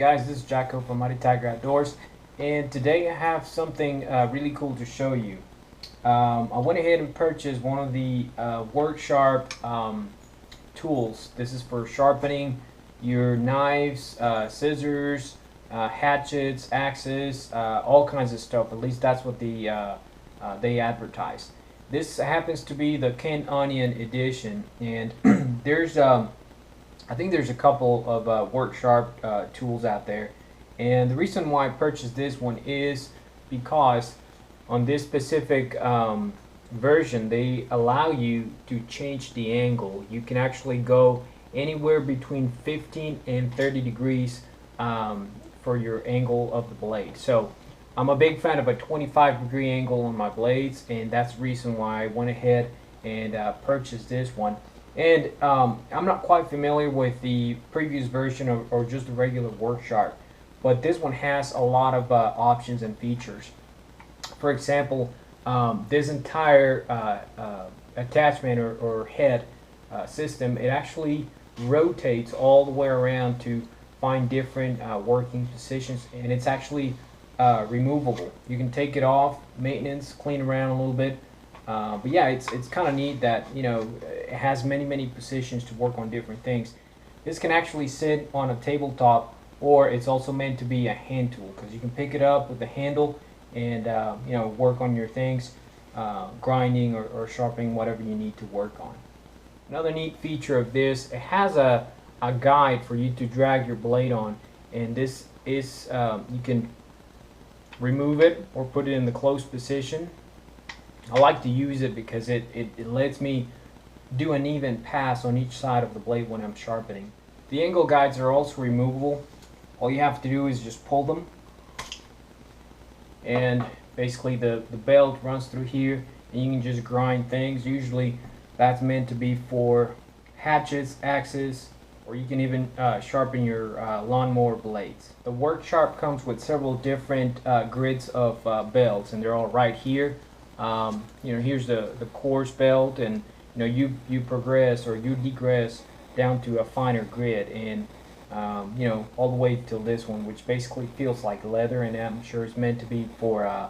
guys, this is Jacko from MuddyTigerOutdoors, and today I have something really cool to show you. I went ahead and purchased one of the Work Sharp tools. This is for sharpening your knives, scissors, hatchets, axes, all kinds of stuff. At least that's what they advertise. This happens to be the Canned Onion edition, and there's I think there's a couple of Work Sharp tools out there, and the reason why I purchased this one is because on this specific version they allow you to change the angle. You can actually go anywhere between 15 and 30 degrees for your angle of the blade. So I'm a big fan of a 25-degree angle on my blades, and that's the reason why I went ahead and purchased this one. And I'm not quite familiar with the previous version or just the regular Work Sharp, but this one has a lot of options and features. For example, this entire attachment or head system, it actually rotates all the way around to find different working positions, and it's actually removable. You can take it off, maintenance, clean around a little bit. But yeah, it's kind of neat that, you know, it has many positions to work on different things. This can actually sit on a tabletop, or it's also meant to be a hand tool because you can pick it up with the handle and you know, work on your things, grinding or sharpening whatever you need to work on. Another neat feature of this, it has a guide for you to drag your blade on, and this is you can remove it or put it in the closed position. I like to use it because it lets me do an even pass on each side of the blade when I'm sharpening. The angle guides are also removable. All you have to do is just pull them, and basically the belt runs through here, and you can just grind things. Usually that's meant to be for hatchets, axes, or you can even sharpen your lawnmower blades. The Work Sharp comes with several different grids of belts, and they're all right here. You know, here's the coarse belt, and you know, you progress or you degress down to a finer grid, and you know, all the way till this one, which basically feels like leather, and I'm sure it's meant to be for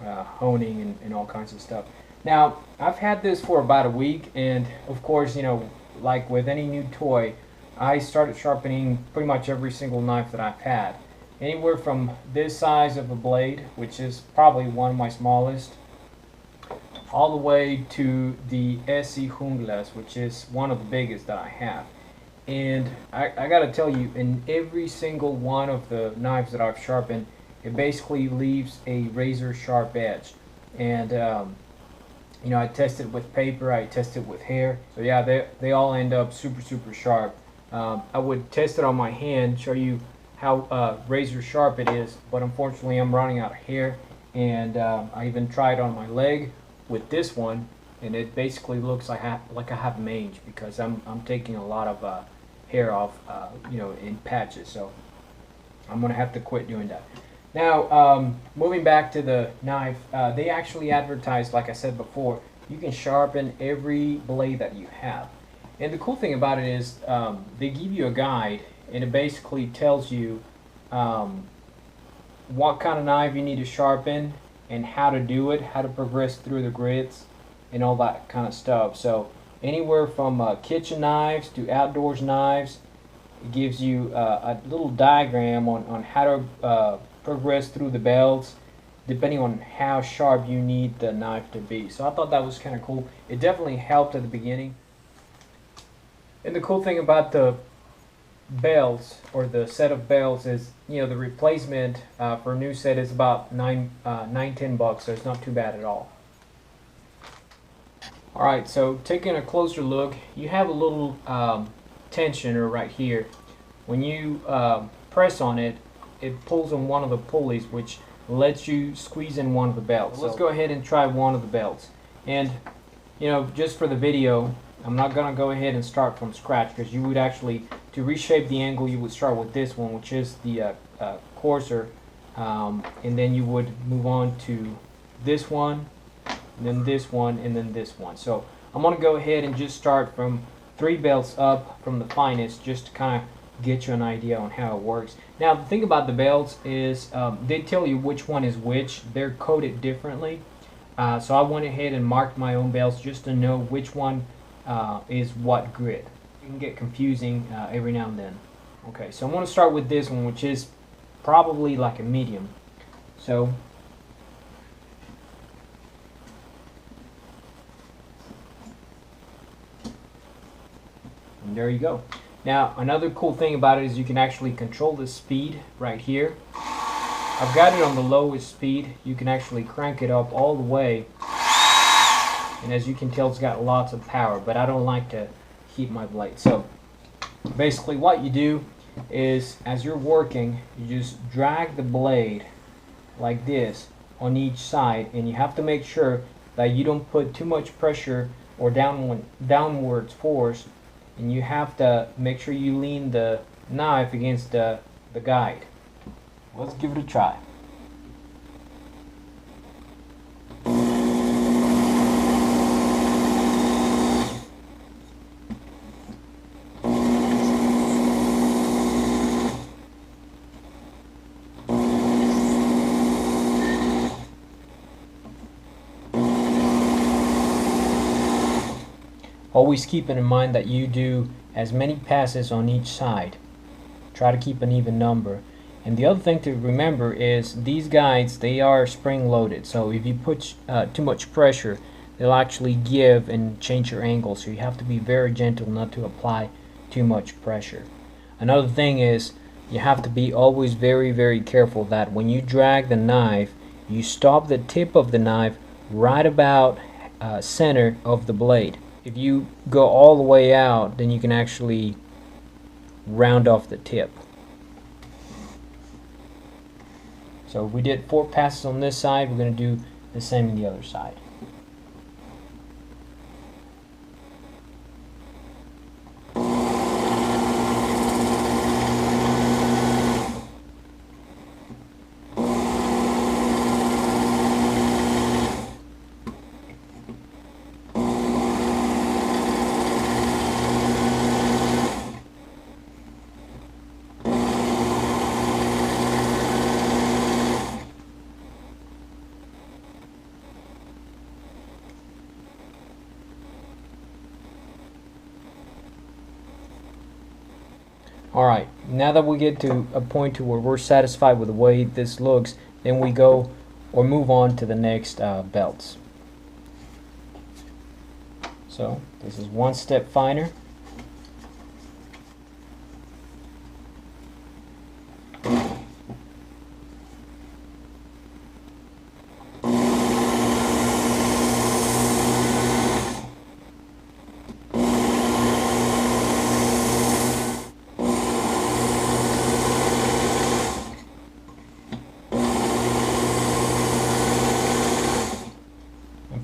honing and all kinds of stuff. Now, I've had this for about a week, and of course, you know, like with any new toy, I started sharpening pretty much every single knife that I've had. Anywhere from this size of a blade, which is probably one of my smallest, all the way to the SC Junglas, which is one of the biggest that I have. And I gotta tell you, in every single one of the knives that I've sharpened, it basically leaves a razor sharp edge. And you know, I tested with paper, I tested with hair, so yeah, they all end up super sharp. I would test it on my hand, show you how razor sharp it is, but unfortunately I'm running out of hair, and I even tried on my leg with this one, and it basically looks like I have mange, because I'm taking a lot of hair off, you know, in patches. So I'm gonna have to quit doing that. Now, moving back to the knife, they actually advertise, like I said before, you can sharpen every blade that you have. And the cool thing about it is they give you a guide, and it basically tells you what kind of knife you need to sharpen and how to do it, how to progress through the grids and all that kind of stuff. So anywhere from kitchen knives to outdoors knives, it gives you a little diagram on how to progress through the belts depending on how sharp you need the knife to be. So I thought that was kind of cool. It definitely helped at the beginning. And the cool thing about the belts, or the set of belts, is, you know, the replacement for a new set is about $10, so it's not too bad at all. Alright, so taking a closer look, you have a little tensioner right here. When you press on it, it pulls on one of the pulleys, which lets you squeeze in one of the belts. So let's go ahead and try one of the belts. And, you know, just for the video, I'm not going to go ahead and start from scratch, because you would actually, to reshape the angle, you would start with this one, which is the coarser, and then you would move on to this one, and then this one, and then this one. So I'm going to go ahead and just start from 3 belts up from the finest, just to kind of get you an idea on how it works. Now the thing about the belts is they tell you which one is which. They're coded differently. So I went ahead and marked my own belts just to know which one is what grit. It can get confusing every now and then. Okay, so I'm going to start with this one, which is probably like a medium. So and there you go. Now another cool thing about it is you can actually control the speed right here. I've got it on the lowest speed. You can actually crank it up all the way, and as you can tell, it's got lots of power, but I don't like to heat my blade. So basically what you do is, as you're working, you just drag the blade like this on each side, and you have to make sure that you don't put too much pressure or downwards force, and you have to make sure you lean the knife against the guide. Let's give it a try. Always keeping in mind that you do as many passes on each side. Try to keep an even number. And the other thing to remember is these guides, they are spring loaded, so if you put too much pressure, they'll actually give and change your angle, so you have to be very gentle not to apply too much pressure. Another thing is you have to be always very careful that when you drag the knife, you stop the tip of the knife right about center of the blade. If you go all the way out, then you can actually round off the tip. So we did 4 passes on this side, we're going to do the same on the other side. Alright, now that we get to a point to where we're satisfied with the way this looks, then we go or move on to the next belts. So this is one step finer.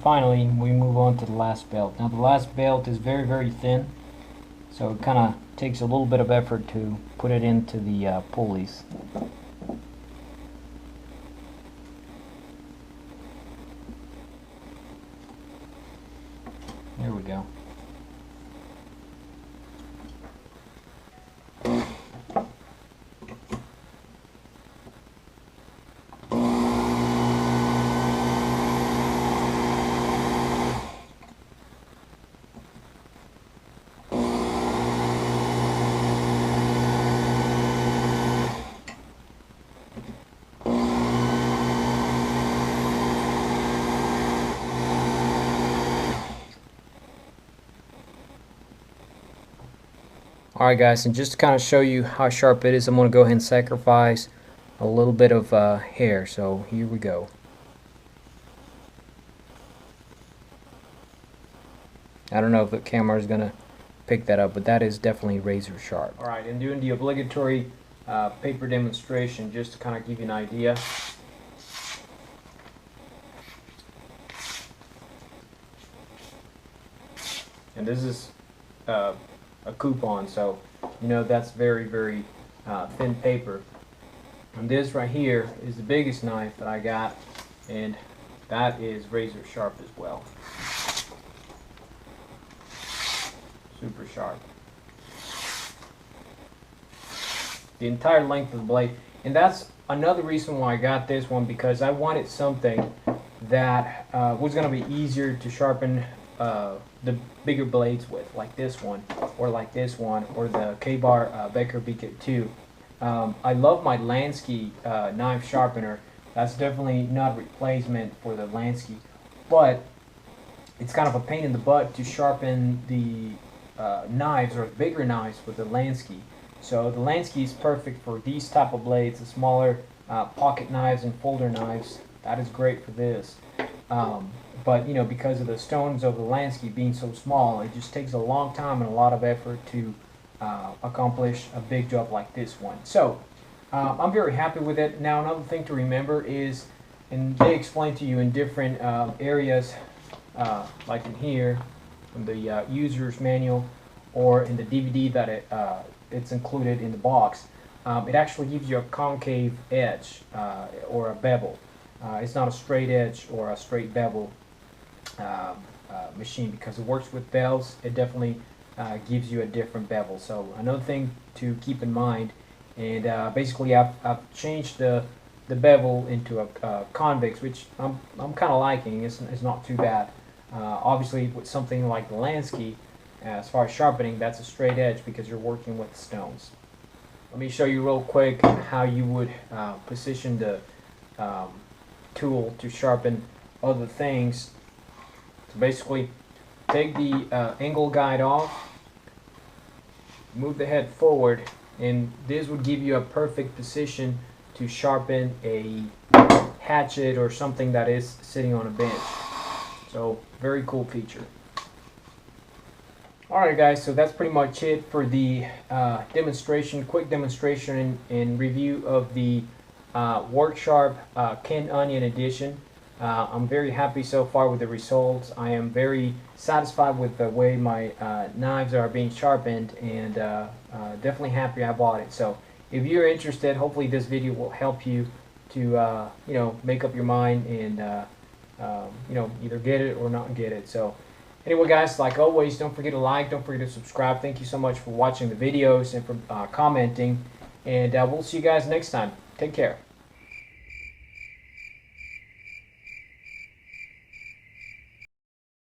Finally, we move on to the last belt. Now the last belt is very thin, so it kind of takes a little bit of effort to put it into the pulleys. There we go. Alright guys, and just to kind of show you how sharp it is, I'm going to go ahead and sacrifice a little bit of hair. So here we go. I don't know if the camera is going to pick that up, but that is definitely razor sharp. Alright, and doing the obligatory paper demonstration just to kind of give you an idea. And this is a coupon, so you know that's very thin paper. And this right here is the biggest knife that I got, and that is razor sharp as well. Super sharp. the entire length of the blade. And that's another reason why I got this one, because I wanted something that was going to be easier to sharpen the bigger blades with, like this one, or like this one, or the K-Bar Becker BK2. I love my Lansky knife sharpener. That's definitely not a replacement for the Lansky, but it's kind of a pain in the butt to sharpen the knives, or bigger knives, with the Lansky. So the Lansky is perfect for these type of blades, the smaller pocket knives and folder knives. That is great for this. But you know, because of the stones of the Lansky being so small, it just takes a long time and a lot of effort to accomplish a big job like this one. So I'm very happy with it. Now another thing to remember is, and they explain to you in different areas, like in here, in the user's manual, or in the DVD that it's included in the box, it actually gives you a concave edge or a bevel. It's not a straight edge or a straight bevel machine, because it works with bevels. It definitely gives you a different bevel. So another thing to keep in mind. And basically I've changed the bevel into a convex, which I'm kind of liking. It's not too bad. Obviously with something like the Lansky, as far as sharpening, that's a straight edge because you're working with stones. Let me show you real quick how you would position the tool to sharpen other things. So basically, take the angle guide off, move the head forward, and this would give you a perfect position to sharpen a hatchet or something that is sitting on a bench. So very cool feature. Alright guys, so that's pretty much it for the demonstration, quick demonstration and review of the WorkSharp Canned Onion Edition. I'm very happy so far with the results. I am very satisfied with the way my knives are being sharpened, and definitely happy I bought it. So if you're interested, hopefully this video will help you to you know, make up your mind and you know, either get it or not get it. So anyway guys, like always, don't forget to like, don't forget to subscribe. Thank you so much for watching the videos and for commenting, and we'll see you guys next time. Take care.